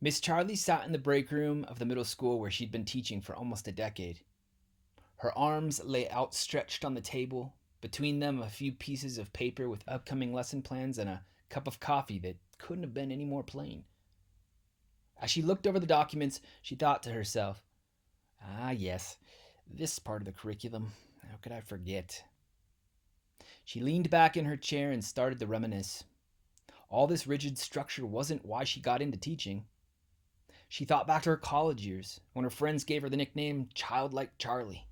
Miss Charlie sat in the break room of the middle school where she'd been teaching for almost a decade. Her arms lay outstretched on the table, between them a few pieces of paper with upcoming lesson plans and a cup of coffee that couldn't have been any more plain. As she looked over the documents, she thought to herself, "Ah, yes, this part of the curriculum. How could I forget?" She leaned back in her chair and started to reminisce. All this rigid structure wasn't why she got into teaching. She thought back to her college years, when her friends gave her the nickname Childlike Charlie.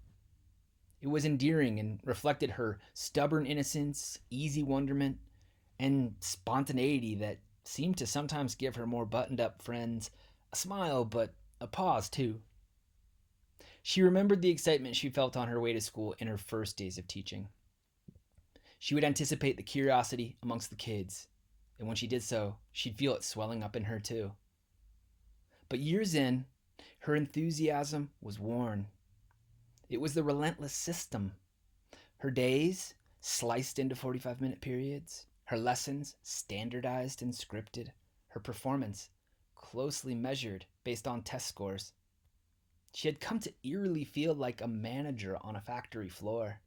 It was endearing and reflected her stubborn innocence, easy wonderment, and spontaneity that seemed to sometimes give her more buttoned up friends a smile, but a pause too. She remembered the excitement she felt on her way to school in her first days of teaching. She would anticipate the curiosity amongst the kids, and when she did so, she'd feel it swelling up in her too. But years in, her enthusiasm was worn. It was the relentless system. Her days, sliced into 45-minute periods, her lessons, standardized and scripted, her performance, closely measured based on test scores. She had come to eerily feel like a manager on a factory floor.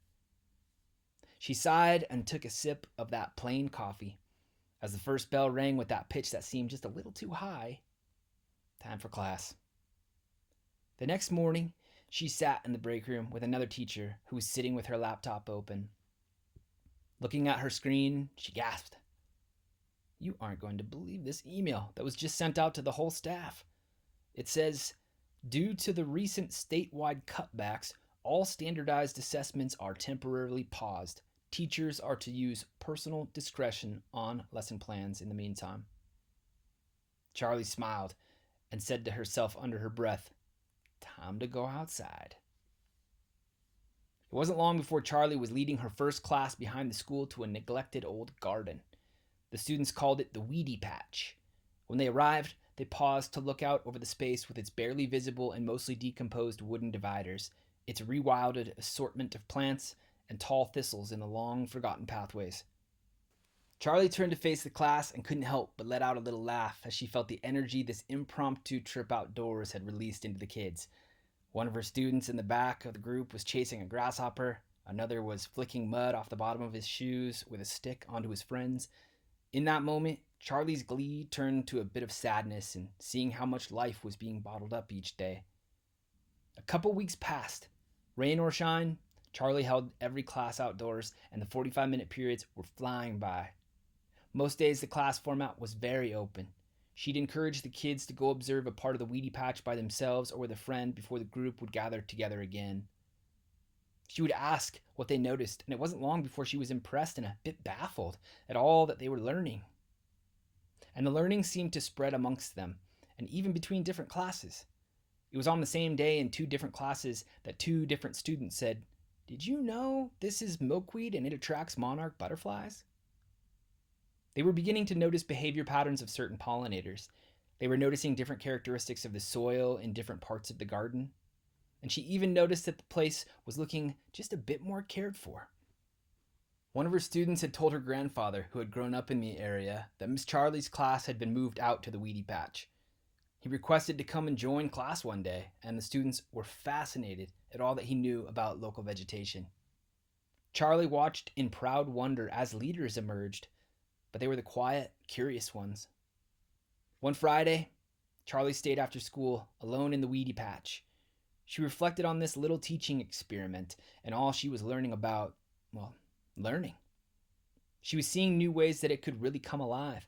She sighed and took a sip of that plain coffee as the first bell rang with that pitch that seemed just a little too high. Time for class. The next morning, she sat in the break room with another teacher who was sitting with her laptop open. Looking at her screen, she gasped. "You aren't going to believe this email that was just sent out to the whole staff. It says, due to the recent statewide cutbacks, all standardized assessments are temporarily paused. Teachers are to use personal discretion on lesson plans in the meantime." Charlie smiled and said to herself under her breath, "Time to go outside." It wasn't long before Charlie was leading her first class behind the school to a neglected old garden. The students called it the Weedy patch. When they arrived, they paused to look out over the space with its barely visible and mostly decomposed wooden dividers, its rewilded assortment of plants, and tall thistles in the long forgotten pathways. Charlie turned to face the class and couldn't help but let out a little laugh as she felt the energy this impromptu trip outdoors had released into the kids. One of her students in the back of the group was chasing a grasshopper. Another was flicking mud off the bottom of his shoes with a stick onto his friends. In that moment, Charlie's glee turned to a bit of sadness in seeing how much life was being bottled up each day. A couple weeks passed. Rain or shine, Charlie held every class outdoors, and the 45-minute periods were flying by. Most days, the class format was very open. She'd encourage the kids to go observe a part of the weedy patch by themselves or with a friend before the group would gather together again. She would ask what they noticed, and it wasn't long before she was impressed and a bit baffled at all that they were learning. And the learning seemed to spread amongst them, and even between different classes. It was on the same day in two different classes that two different students said, "Did you know this is milkweed and it attracts monarch butterflies?" They were beginning to notice behavior patterns of certain pollinators. They were noticing different characteristics of the soil in different parts of the garden. And she even noticed that the place was looking just a bit more cared for. One of her students had told her grandfather, who had grown up in the area, that Miss Charlie's class had been moved out to the weedy patch. He requested to come and join class one day, and the students were fascinated at all that he knew about local vegetation. Charlie watched in proud wonder as leaders emerged, but they were the quiet, curious ones. One Friday, Charlie stayed after school, alone in the weedy patch. She reflected on this little teaching experiment and all she was learning about, well, learning. She was seeing new ways that it could really come alive.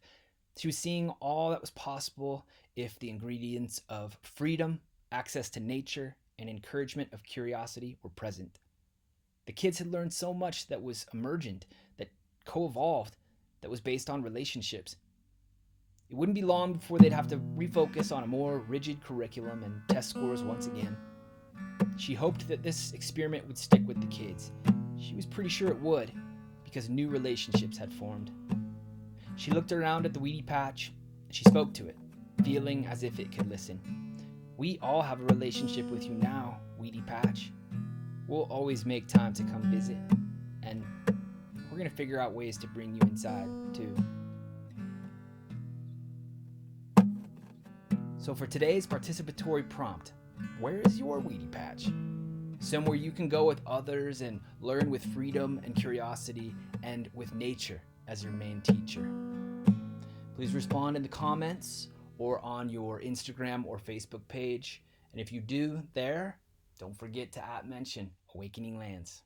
She was seeing all that was possible if the ingredients of freedom, access to nature, and encouragement of curiosity were present. The kids had learned so much that was emergent, that co-evolved, that was based on relationships. It wouldn't be long before they'd have to refocus on a more rigid curriculum and test scores once again. She hoped that this experiment would stick with the kids. She was pretty sure it would, because new relationships had formed. She looked around at the weedy patch, and she spoke to it, feeling as if it could listen. "We all have a relationship with you now, weedy patch. We'll always make time to come visit, and we're going to figure out ways to bring you inside, too." So for today's participatory prompt, where is your Weedy patch? Somewhere you can go with others and learn with freedom and curiosity and with nature as your main teacher. Please respond in the comments or on your Instagram or Facebook page. And if you do there, don't forget to @mention Awakening Lands.